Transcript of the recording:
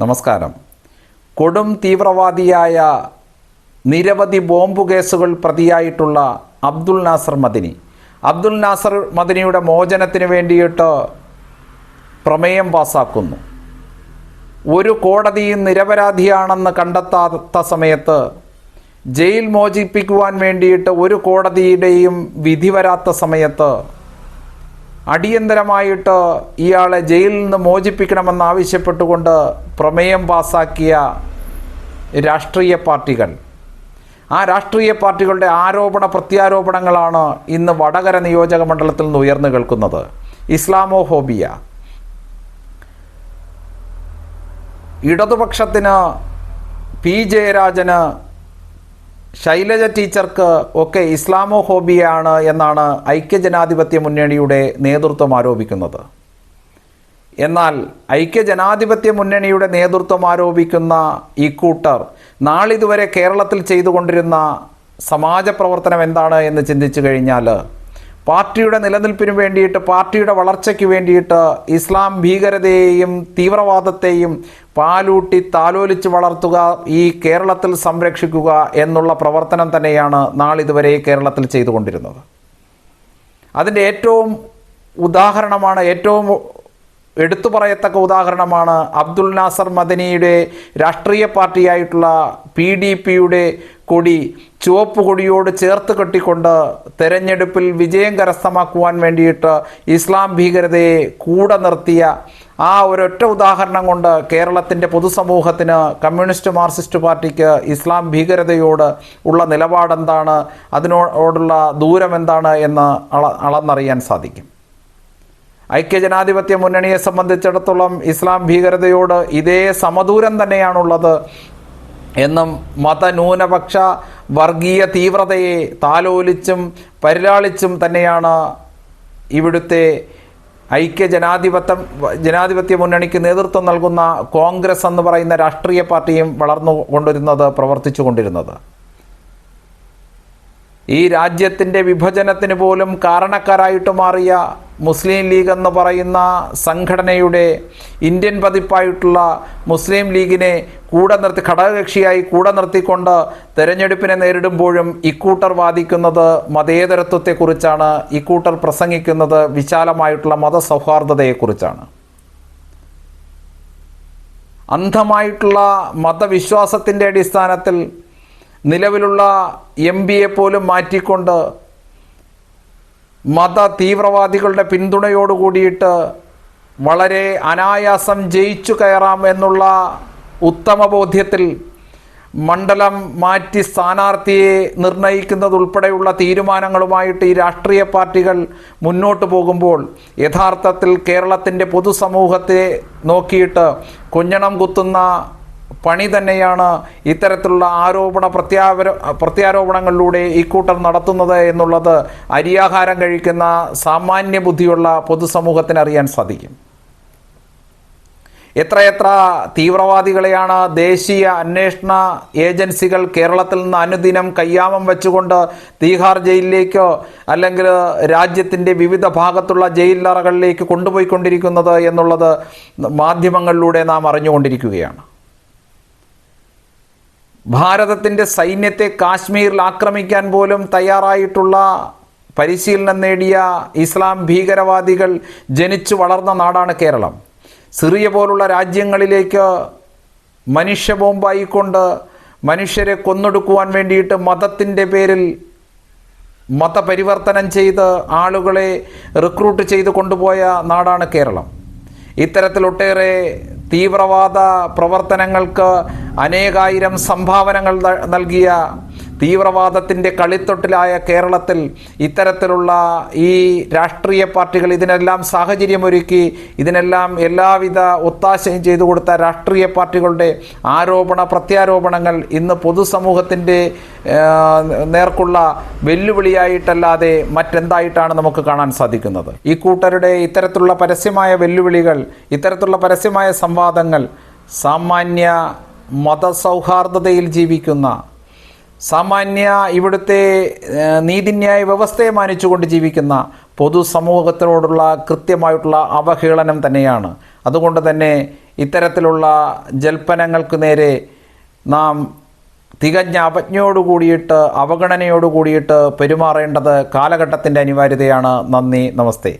നമസ്കാരം. കൊടും തീവ്രവാദിയായ നിരവധി ബോംബ് കേസുകൾ പ്രതിയായിട്ടുള്ള അബ്ദുൽ നാസർ മദനിയുടെ മോചനത്തിന് വേണ്ടിയിട്ട് പ്രമേയം പാസാക്കുന്നു. ഒരു കോടതിയും നിരപരാധിയാണെന്ന് കണ്ടെത്താത്ത സമയത്ത് ജയിൽ മോചിപ്പിക്കുവാൻ വേണ്ടിയിട്ട് ഒരു കോടതിയുടെയും വിധി വരാത്ത സമയത്ത് അടിയന്തരമായിട്ട് ഇയാളെ ജയിലിൽ നിന്ന് മോചിപ്പിക്കണമെന്നാവശ്യപ്പെട്ടുകൊണ്ട് പ്രമേയം പാസാക്കിയ രാഷ്ട്രീയ പാർട്ടികൾ, ആ രാഷ്ട്രീയ പാർട്ടികളുടെ ആരോപണ പ്രത്യാരോപണങ്ങളാണ് ഇന്ന് വടകര നിയോജക മണ്ഡലത്തിൽ നിന്ന് ഉയർന്നു കേൾക്കുന്നത്. ഇസ്ലാമോഫോബിയ, ഇടതുപക്ഷത്തിന്, പി ജയരാജന്, ശൈലജ ടീച്ചർക്ക് ഒക്കെ ഇസ്ലാമോഫോബിയാണ് എന്നാണ് ഐക്യജനാധിപത്യ മുന്നണിയുടെ നേതൃത്വം ആരോപിക്കുന്നത്. എന്നാൽ ഐക്യജനാധിപത്യ മുന്നണിയുടെ നേതൃത്വം ആരോപിക്കുന്ന ഇക്കൂട്ടർ നാളിതുവരെ കേരളത്തിൽ ചെയ്തുകൊണ്ടിരുന്ന സമാജ പ്രവർത്തനം എന്താണ് എന്ന് ചിന്തിച്ചു കഴിഞ്ഞാൽ, പാർട്ടിയുടെ നിലനിൽപ്പിന് വേണ്ടിയിട്ട്, പാർട്ടിയുടെ വളർച്ചയ്ക്ക് വേണ്ടിയിട്ട് ഇസ്ലാം ഭീകരതയെയും തീവ്രവാദത്തെയും പാലൂട്ടി താലോലിച്ച് വളർത്തുക, ഈ കേരളത്തിൽ സംരക്ഷിക്കുക എന്നുള്ള പ്രവർത്തനം തന്നെയാണ് നാളിതുവരെ കേരളത്തിൽ ചെയ്തുകൊണ്ടിരുന്നത്. അതിൻ്റെ ഏറ്റവും എടുത്തു പറയത്തക്ക ഉദാഹരണമാണ് അബ്ദുൽ നാസർ മദനിയുടെ രാഷ്ട്രീയ പാർട്ടിയായിട്ടുള്ള PDPയുടെ കൊടി ചുവപ്പ് കൊടിയോട് ചേർത്ത് കെട്ടിക്കൊണ്ട് തെരഞ്ഞെടുപ്പിൽ വിജയം കരസ്ഥമാക്കുവാൻ വേണ്ടിയിട്ട് ഇസ്ലാം ഭീകരതയെ കൂടെ നിർത്തിയ ആ ഒരൊറ്റ ഉദാഹരണം കൊണ്ട് കേരളത്തിൻ്റെ പൊതുസമൂഹത്തിന്, കമ്മ്യൂണിസ്റ്റ് മാർക്സിസ്റ്റ് പാർട്ടിക്ക് ഇസ്ലാം ഭീകരതയോട് ഉള്ള നിലപാടെന്താണ്, അതിനോടുള്ള ദൂരം എന്താണ് എന്ന് അളന്നറിയാൻ സാധിക്കും. ഐക്യജനാധിപത്യ മുന്നണിയെ സംബന്ധിച്ചിടത്തോളം ഇസ്ലാം ഭീകരതയോട് ഇതേ സമദൂരം തന്നെയാണുള്ളത് എന്നും മതന്യൂനപക്ഷ വർഗീയ തീവ്രതയെ താലോലിച്ചും പരിലാളിച്ചും തന്നെയാണ് ഇവിടുത്തെ ജനാധിപത്യ മുന്നണിക്ക് നേതൃത്വം നൽകുന്ന കോൺഗ്രസ് എന്ന് പറയുന്ന രാഷ്ട്രീയ പാർട്ടിയും വളർന്നു കൊണ്ടിരുന്നത്, പ്രവർത്തിച്ചു കൊണ്ടിരുന്നത്. ഈ രാജ്യത്തിൻ്റെ വിഭജനത്തിന് പോലും കാരണക്കാരായിട്ട് മാറിയ മുസ്ലിം ലീഗ് എന്ന് പറയുന്ന സംഘടനയുടെ ഇന്ത്യൻ പതിപ്പായിട്ടുള്ള മുസ്ലിം ലീഗിനെ ഘടകകക്ഷിയായി കൂടെ നിർത്തിക്കൊണ്ട് തെരഞ്ഞെടുപ്പിനെ നേരിടുമ്പോഴും ഇക്കൂട്ടർ വാദിക്കുന്നത് മതേതരത്വത്തെക്കുറിച്ചാണ്, ഇക്കൂട്ടർ പ്രസംഗിക്കുന്നത് വിശാലമായിട്ടുള്ള മതസൗഹാർദ്ദതയെക്കുറിച്ചാണ്. അന്ധമായിട്ടുള്ള മതവിശ്വാസത്തിൻ്റെ അടിസ്ഥാനത്തിൽ നിലവിലുള്ള MP പോലും മാറ്റിക്കൊണ്ട് മത തീവ്രവാദികളുടെ പിന്തുണയോടുകൂടിയിട്ട് വളരെ അനായാസം ജയിച്ചു കയറാം എന്നുള്ള ഉത്തമ ബോധ്യത്തിൽ മണ്ഡലം മാറ്റി സ്ഥാനാർത്ഥിയെ നിർണയിക്കുന്നതുൾപ്പെടെയുള്ള തീരുമാനങ്ങളുമായിട്ട് ഈ രാഷ്ട്രീയ പാർട്ടികൾ മുന്നോട്ട് പോകുമ്പോൾ യഥാർത്ഥത്തിൽ കേരളത്തിൻ്റെ പൊതുസമൂഹത്തെ നോക്കിയിട്ട് കുഞ്ഞണം കുത്തുന്ന പണി തന്നെയാണ് ഇത്തരത്തിലുള്ള പ്രത്യാരോപണങ്ങളിലൂടെ ഇക്കൂട്ടർ നടത്തുന്നത് എന്നുള്ളത് അരിയാഹാരം കഴിക്കുന്ന സാമാന്യ ബുദ്ധിയുള്ള പൊതുസമൂഹത്തിന് അറിയാൻ സാധിക്കും. എത്രയെത്ര തീവ്രവാദികളെയാണ് ദേശീയ അന്വേഷണ ഏജൻസികൾ കേരളത്തിൽ നിന്ന് അനുദിനം കയ്യാമം വെച്ചുകൊണ്ട് തീഹാർ ജയിലിലേക്കോ അല്ലെങ്കിൽ രാജ്യത്തിൻ്റെ വിവിധ ഭാഗത്തുള്ള ജയിലറകളിലേക്ക് കൊണ്ടുപോയിക്കൊണ്ടിരിക്കുന്നത് എന്നുള്ളത് മാധ്യമങ്ങളിലൂടെ നാം അറിഞ്ഞുകൊണ്ടിരിക്കുകയാണ്. ഭാരതത്തിൻ്റെ സൈന്യത്തെ കാശ്മീരിൽ ആക്രമിക്കാൻ പോലും തയ്യാറായിട്ടുള്ള, പരിശീലനം നേടിയ ഇസ്ലാം ഭീകരവാദികൾ ജനിച്ചു വളർന്ന നാടാണ് കേരളം. സിറിയ പോലുള്ള രാജ്യങ്ങളിലേക്ക് മനുഷ്യ ബോംബായിക്കൊണ്ട് മനുഷ്യരെ കൊന്നൊടുക്കുവാൻ വേണ്ടിയിട്ട് മതത്തിൻ്റെ പേരിൽ മതപരിവർത്തനം ചെയ്ത് ആളുകളെ റിക്രൂട്ട് ചെയ്ത് കൊണ്ടുപോയ നാടാണ് കേരളം. ഇത്തരത്തിലൊട്ടേറെ തീവ്രവാദ പ്രവർത്തനങ്ങൾക്ക് അനേകായിരം സംഭാവനകൾ നൽകിയ തീവ്രവാദത്തിൻ്റെ കളിത്തൊട്ടിലായ കേരളത്തിൽ ഇത്തരത്തിലുള്ള ഈ രാഷ്ട്രീയ പാർട്ടികൾ ഇതിനെല്ലാം സാഹചര്യമൊരുക്കി, ഇതിനെല്ലാം എല്ലാവിധ ഒത്താശയും ചെയ്തു കൊടുത്ത രാഷ്ട്രീയ പാർട്ടികളുടെ പ്രത്യാരോപണങ്ങൾ ഇന്ന് പൊതുസമൂഹത്തിൻ്റെ നേർക്കുള്ള വെല്ലുവിളിയായിട്ടല്ലാതെ മറ്റെന്തായിട്ടാണ് നമുക്ക് കാണാൻ സാധിക്കുന്നത്. ഈ കൂട്ടരുടെ ഇത്തരത്തിലുള്ള പരസ്യമായ വെല്ലുവിളികൾ, ഇത്തരത്തിലുള്ള പരസ്യമായ സംവാദങ്ങൾ സാമാന്യ മതസൗഹാർദ്ദതയിൽ ജീവിക്കുന്ന, സാമാന്യ ഇവിടുത്തെ നീതിന്യായ വ്യവസ്ഥയെ മാനിച്ചുകൊണ്ട് ജീവിക്കുന്ന പൊതുസമൂഹത്തിനോടുള്ള കൃത്യമായിട്ടുള്ള അവഹേളനം തന്നെയാണ്. അതുകൊണ്ട് തന്നെ ഇത്തരത്തിലുള്ള ജൽപ്പനങ്ങൾക്ക് നേരെ നാം തികഞ്ഞ അവജ്ഞയോടുകൂടിയിട്ട് അവഗണനയോടുകൂടിയിട്ട് പെരുമാറേണ്ടത് കാലഘട്ടത്തിൻ്റെ അനിവാര്യതയാണ്. നന്ദി, നമസ്തേ.